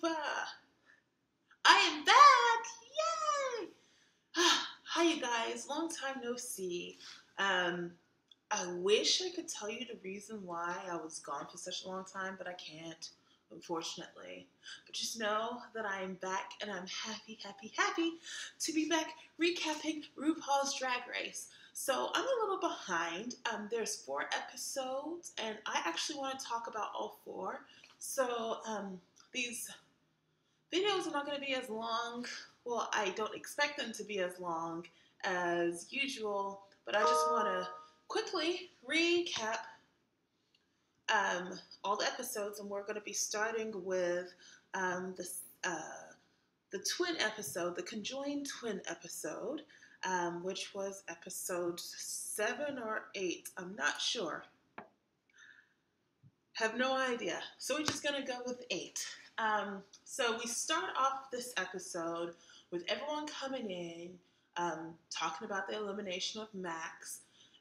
I am back! Yay! Hi, you guys. Long time no see. I wish I could tell you the reason why I was gone for such a long time, but I can't, unfortunately. But just know that I am back, and I'm happy to be back recapping RuPaul's Drag Race. So I'm a little behind. There's 4 episodes, and I actually want to talk about all 4. So these videos are not going to be as long. Well, I don't expect them to be as long as usual, but I just want to quickly recap all the episodes, and we're going to be starting with the twin episode, the Conjoined twin episode, which was episode 7 or 8. I'm not sure. Have no idea. So we're just going to go with 8. So we start off this episode with everyone coming in, talking about the elimination of Max.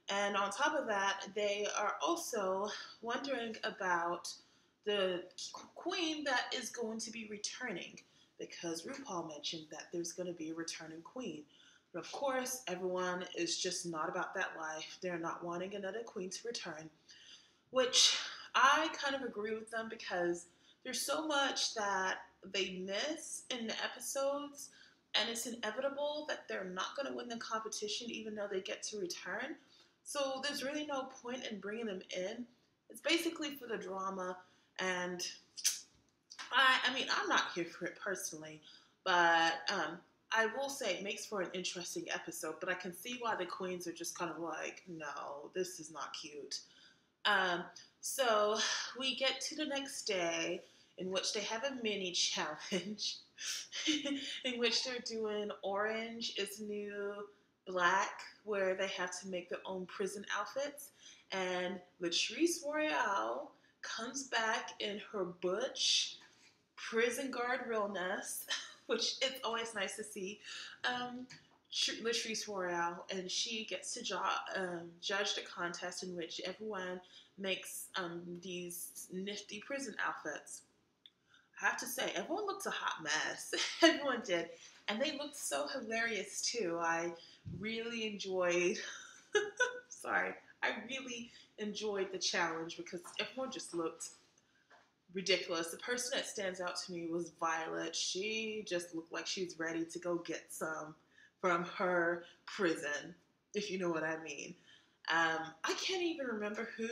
And on top of that, they are also wondering about the queen that is going to be returning, because RuPaul mentioned that there's going to be a returning queen. But of course, everyone is just not about that life. They're not wanting another queen to return, which I kind of agree with them, because there's so much that they miss in the episodes, and it's inevitable that they're not going to win the competition even though they get to return. So there's really no point in bringing them in. It's basically for the drama, and I mean, I'm not here for it personally, but I will say it makes for an interesting episode, but I can see why the queens are just kind of like, no, this is not cute. So we get to the next day, in which they have a mini challenge in which they're doing orange is new black, where they have to make their own prison outfits. And Latrice Royale comes back in her butch prison guard realness, which it's always nice to see. Latrice Royale, and she gets to judge the contest in which everyone makes these nifty prison outfits. I have to say, everyone looked a hot mess. Everyone did. And they looked so hilarious, too. I really enjoyed... I really enjoyed the challenge, because everyone just looked ridiculous. The person that stands out to me was Violet. She just looked like she was ready to go get some from her prison, if you know what I mean. I can't even remember who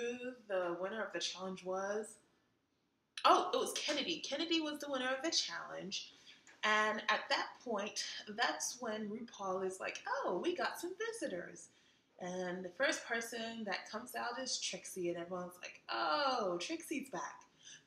the winner of the challenge was. Oh, it was Kennedy. Kennedy was the winner of the challenge. And at that point, that's when RuPaul is like, oh, we got some visitors. And the first person that comes out is Trixie, and everyone's like, oh, Trixie's back.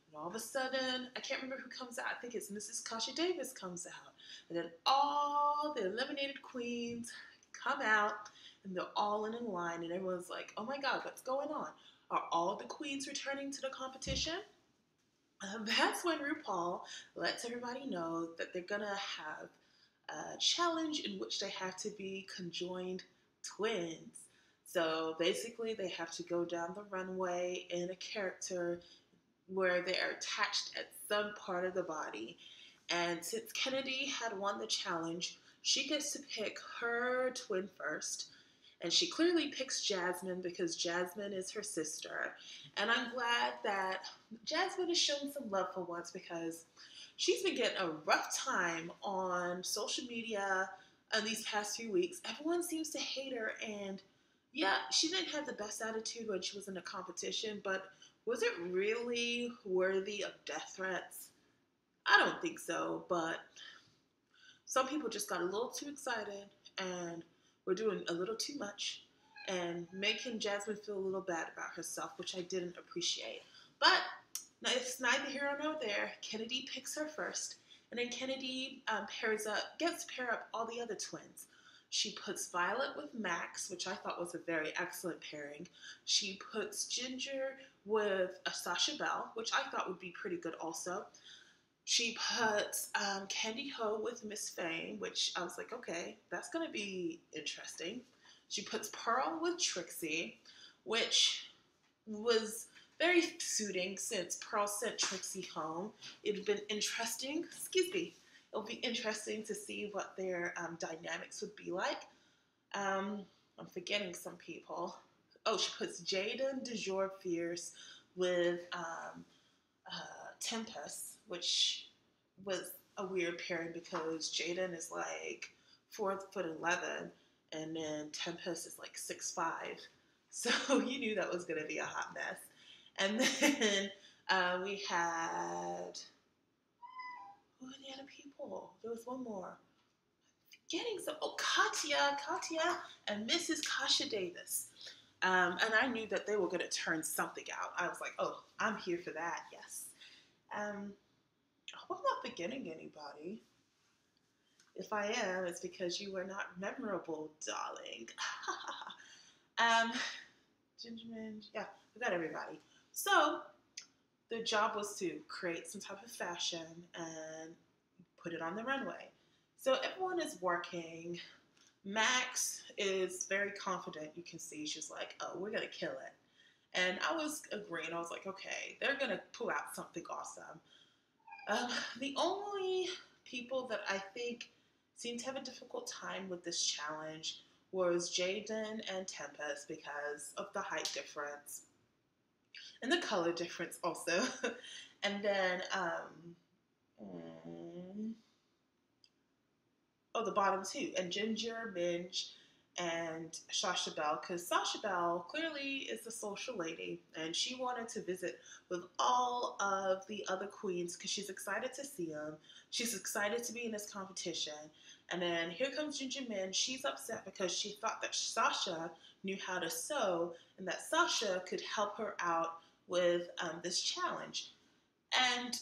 And all of a sudden, I can't remember who comes out. I think it's Mrs. Kasha Davis comes out. And then all the eliminated queens come out, and they're all in a line, and everyone's like, oh my God, what's going on? Are all the queens returning to the competition? That's when RuPaul lets everybody know that they're going to have a challenge in which they have to be conjoined twins. So basically, they have to go down the runway in a character where they are attached at some part of the body. And since Kennedy had won the challenge, she gets to pick her twin first. And she clearly picks Jasmine, because Jasmine is her sister. And I'm glad that Jasmine is showing some love for once, because she's been getting a rough time on social media in these past few weeks. Everyone seems to hate her, and yeah, she didn't have the best attitude when she was in a competition, but was it really worthy of death threats? I don't think so, but some people just got a little too excited, and we're doing a little too much, and making Jasmine feel a little bad about herself, which I didn't appreciate. But it's neither here nor there. Kennedy picks her first, and then Kennedy gets to pair up all the other twins. She puts Violet with Max, which I thought was a very excellent pairing. She puts Ginger with Sasha Belle, which I thought would be pretty good also. She puts Candy Ho with Miss Fame, which I was like, okay, that's going to be interesting. She puts Pearl with Trixie, which was very suiting since Pearl sent Trixie home. It'd been interesting, it'll be interesting to see what their dynamics would be like. I'm forgetting some people. Oh, she puts Jaden de jour fierce with Tempest, which was a weird pairing because Jaden is like 4'11", and then Tempest is like 6'5". So you knew that was gonna be a hot mess. And then we had, who were the other people? There was one more. Getting some, oh, Katya and Mrs. Kasha Davis. And I knew that they were going to turn something out. I was like, oh, I'm here for that, yes. I hope I'm not forgetting anybody. If I am, it's because you were not memorable, darling. Ginger Minj, yeah, we got everybody. So the job was to create some type of fashion and put it on the runway. So everyone is working. Max is very confident. You can see she's like, oh, we're going to kill it. And I was agreeing. I was like, okay, they're going to pull out something awesome. The only people that I think seemed to have a difficult time with this challenge was Jaden and Tempest because of the height difference and the color difference also. And then, the bottom two, and Ginger, Minj, and Sasha Belle, because Sasha Belle clearly is a social lady, and she wanted to visit with all of the other queens because she's excited to see them. She's excited to be in this competition. And then here comes Ginger Minj. She's upset because she thought that Sasha knew how to sew and that Sasha could help her out with this challenge. And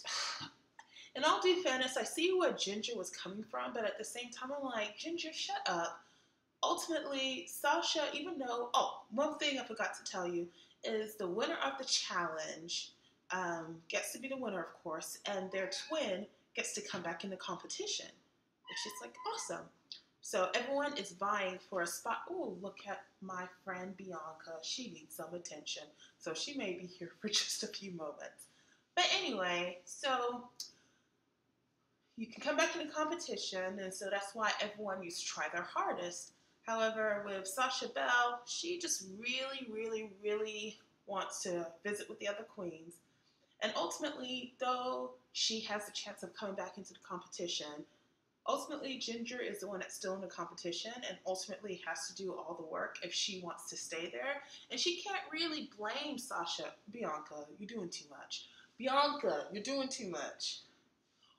in all due fairness, I see where Ginger was coming from, but at the same time, I'm like, Ginger, shut up. Ultimately, Sasha, even though, one thing I forgot to tell you is the winner of the challenge gets to be the winner, of course, and their twin gets to come back in the competition, which is like awesome. So everyone is vying for a spot. Oh, look at my friend Bianca. She needs some attention. So she may be here for just a few moments. But anyway, so you can come back in the competition, and so that's why everyone used to try their hardest. However, with Sasha Belle, she just really, really, really wants to visit with the other queens. And ultimately, though she has a chance of coming back into the competition, ultimately Ginger is the one that's still in the competition and ultimately has to do all the work if she wants to stay there. And she can't really blame Sasha. Bianca, you're doing too much. Bianca, you're doing too much.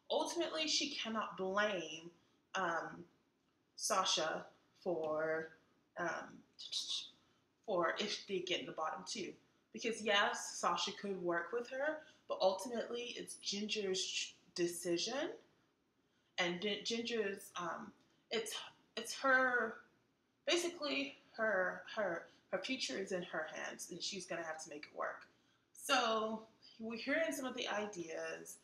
Ultimately, she cannot blame Sasha for if they get in the bottom two. Because yes, Sasha could work with her, but ultimately it's Ginger's decision. And Ginger's, it's her, basically her future is in her hands, and she's gonna have to make it work. So we're hearing some of the ideas.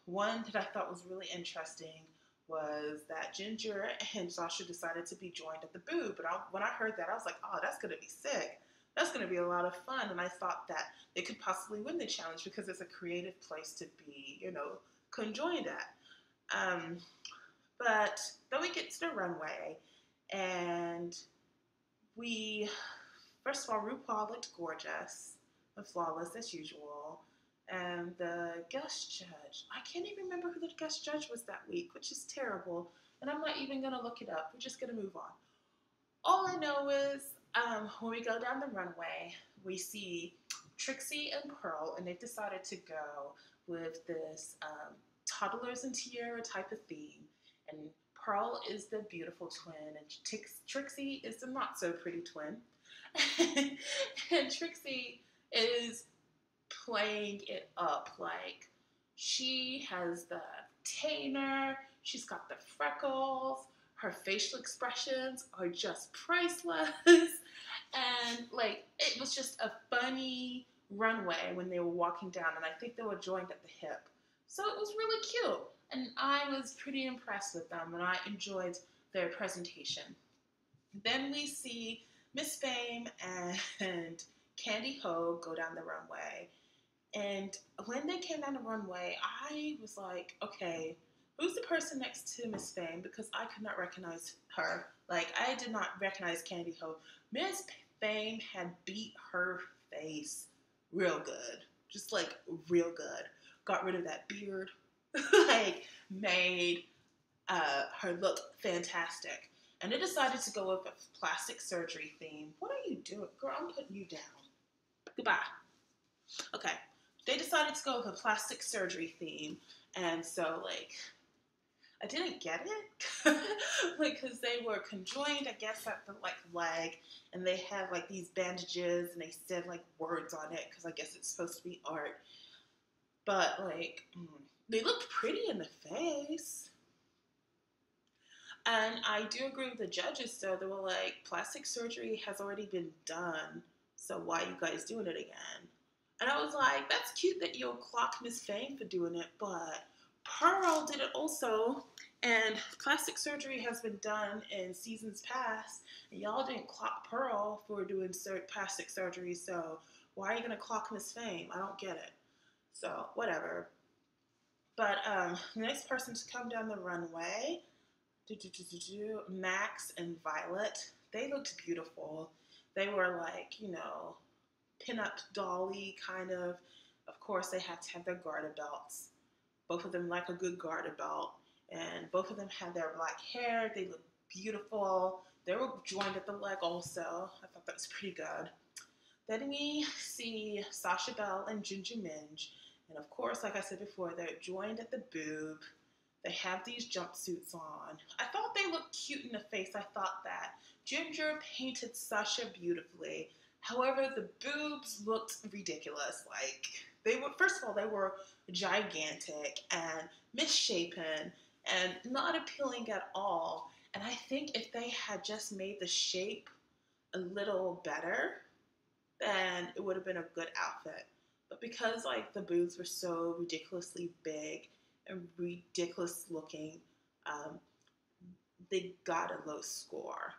One that I thought was really interesting was that Ginger and Sasha decided to be joined at the booth. But when I heard that, I was like, oh, that's going to be sick. That's going to be a lot of fun. And I thought that they could possibly win the challenge because it's a creative place to be, conjoined at. But then we get to the runway, and first of all, Rupaul looked gorgeous and flawless as usual. And the guest judge, I can't even remember who the guest judge was that week, which is terrible. And I'm not even going to look it up. We're just going to move on. All I know is when we go down the runway, we see Trixie and Pearl, and they've decided to go with this toddlers and tiara type of theme. And Pearl is the beautiful twin, and Trixie is the not so pretty twin. And Trixie is playing it up. Like, she has the tainer, she's got the freckles, her facial expressions are just priceless, and like, it was just a funny runway when they were walking down, and I think they were joined at the hip. So it was really cute, and I was pretty impressed with them, and I enjoyed their presentation. Then we see Miss Fame and Candy Ho go down the runway. And when they came down the runway, I was like, okay, who's the person next to Miss Fame? Because I could not recognize her. Like, I did not recognize Candy Ho. Miss Fame had beat her face real good. Just like real good. Got rid of that beard. Like, made her look fantastic. And they decided to go with a plastic surgery theme. What are you doing? Girl, I'm putting you down. Goodbye. Okay. They decided to go with a plastic surgery theme. And so, like, I didn't get it. Like, because they were conjoined, I guess, at the, like, leg. And they had, like, these bandages. And they said, like, words on it. Because I guess it's supposed to be art. But, like, they looked pretty in the face. And I do agree with the judges, though. They were like, plastic surgery has already been done, so why are you guys doing it again? And I was like, that's cute that you'll clock Miss Fame for doing it, but Pearl did it also, and plastic surgery has been done in seasons past, and y'all didn't clock Pearl for doing plastic surgery, so why are you going to clock Miss Fame? I don't get it. So, whatever. But the next person to come down the runway, Max and Violet, they looked beautiful. They were like, you know, pin-up dolly kind of. Of course, they had to have their garter belts. Both of them like a good garter belt. And both of them had their black hair. They looked beautiful. They were joined at the leg also. I thought that was pretty good. Then we see Sasha, Belle, and Ginger Minj. And of course, like I said before, they're joined at the boob. They have these jumpsuits on. I thought they looked cute in the face. I thought that. Ginger painted Sasha beautifully. However, the boobs looked ridiculous. Like, they were, first of all, they were gigantic and misshapen and not appealing at all. And I think if they had just made the shape a little better, then it would have been a good outfit. But because, like, the boobs were so ridiculously big and ridiculous looking, they got a low score.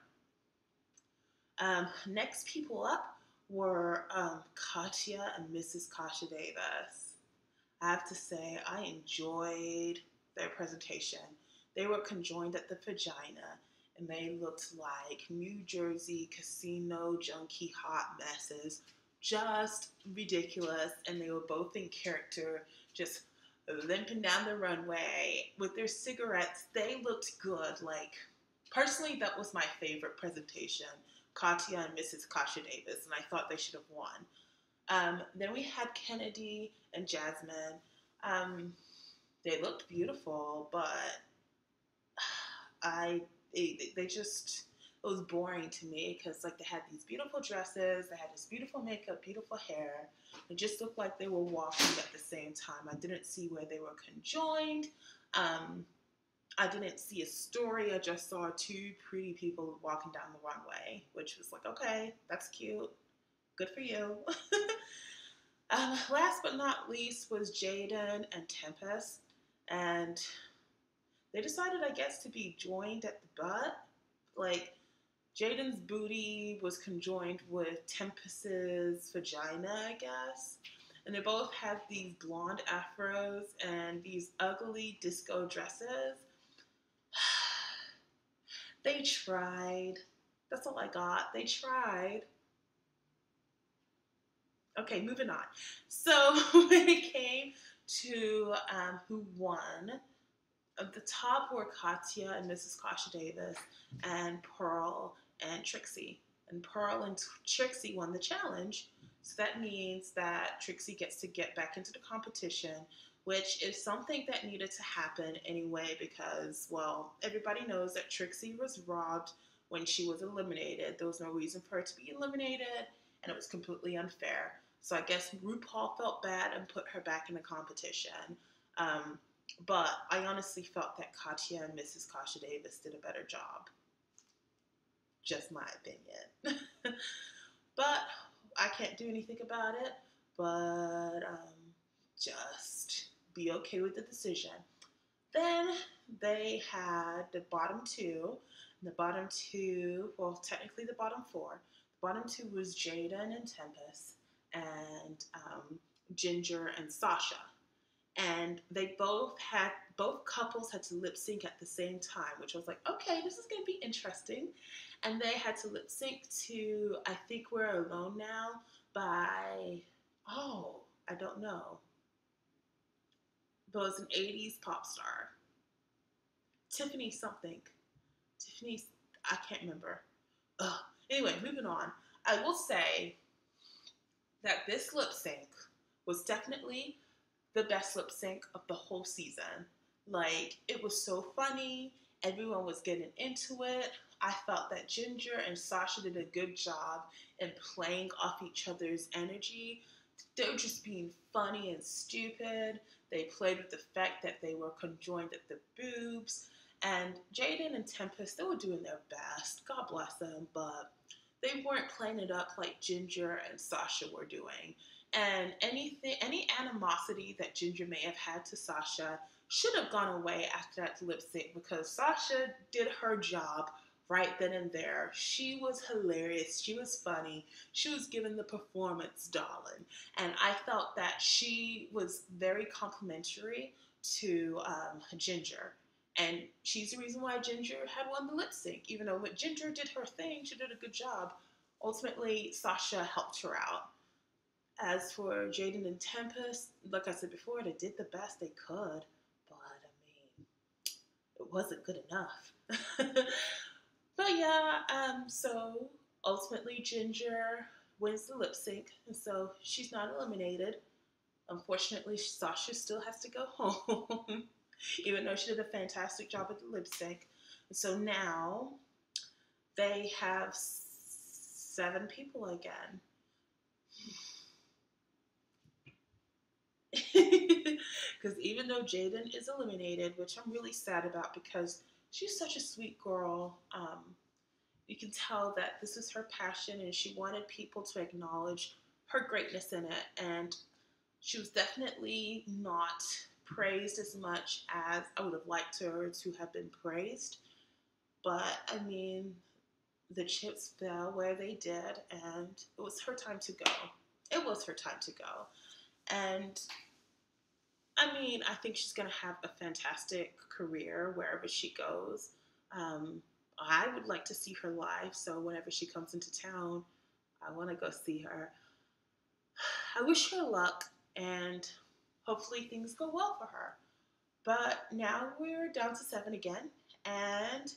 Next people up were Katya and Mrs. Kasha Davis. I have to say, I enjoyed their presentation. They were conjoined at the vagina, and they looked like New Jersey casino junkie hot messes. Just ridiculous, and they were both in character, just limping down the runway with their cigarettes. They looked good. Like, personally, that was my favorite presentation, Katya and Mrs. Kasha Davis, and I thought they should have won. Then we had Kennedy and Jasmine. They looked beautiful, but they just, it was boring to me because, like, they had these beautiful dresses, they had this beautiful makeup, beautiful hair. It just looked like they were walking at the same time. I didn't see where they were conjoined. I didn't see a story. I just saw two pretty people walking down the runway, which was like, okay, that's cute. Good for you. Last but not least was Jaden and Tempest. And they decided, I guess, to be joined at the butt. Like, Jaden's booty was conjoined with Tempest's vagina, I guess. And they both had these blonde afros and these ugly disco dresses. They tried. That's all I got. They tried. Okay, moving on. So when it came to who won, at the top were Katya and Mrs. Kasha Davis and Pearl and Trixie. And Pearl and Trixie won the challenge. So that means that Trixie gets to get back into the competition, which is something that needed to happen anyway because, well, everybody knows that Trixie was robbed when she was eliminated. There was no reason for her to be eliminated, and it was completely unfair. So I guess Rupaul felt bad and put her back in the competition. But I honestly felt that Katya and Mrs. Kasha Davis did a better job. Just my opinion. But I can't do anything about it. But just be okay with the decision. Then they had the bottom two. And the bottom two, well, technically the bottom four. Bottom two was Jaden and Tempest, and Ginger and Sasha. And they both couples had to lip sync at the same time, which I was like, okay, this is gonna be interesting. And they had to lip sync to I Think We're Alone Now by, oh, I don't know, but it was an 80s pop star. Tiffany something. Tiffany, I can't remember. Ugh. Anyway, moving on. I will say that this lip sync was definitely the best lip sync of the whole season. Like, it was so funny. Everyone was getting into it. I felt that Ginger and Sasha did a good job in playing off each other's energy. They were just being funny and stupid. They played with the fact that they were conjoined at the boobs. And Jaden and Tempest, they were doing their best. God bless them. But they weren't playing it up like Ginger and Sasha were doing. And any animosity that Ginger may have had to Sasha should have gone away after that lip sync, because Sasha did her job right then and there. She was hilarious. She was funny. She was given the performance, darling. And I felt that she was very complimentary to Ginger. And she's the reason why Ginger had won the lip sync. Even though when Ginger did her thing, she did a good job. Ultimately, Sasha helped her out. As for Jaden and Tempest, like I said before, they did the best they could. But, I mean, it wasn't good enough. But yeah, so ultimately Ginger wins the lip sync. And so she's not eliminated. Unfortunately, Sasha still has to go home. Even though she did a fantastic job at the lip sync. And so now they have 7 people again. Because even though Jaden is eliminated, which I'm really sad about because she's such a sweet girl, you can tell that this is her passion and she wanted people to acknowledge her greatness in it. And she was definitely not praised as much as I would have liked her to have been praised. But, I mean, the chips fell where they did, and it was her time to go. It was her time to go. And, I mean, I think she's going to have a fantastic career wherever she goes. I would like to see her live, so whenever she comes into town, I want to go see her. I wish her luck, and hopefully things go well for her. But now we're down to 7 again, and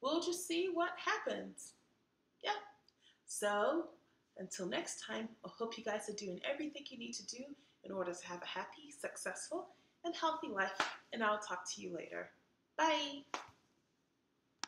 we'll just see what happens. Yeah. So, until next time, I hope you guys are doing everything you need to do in order to have a happy, successful, and healthy life. And I'll talk to you later. Bye.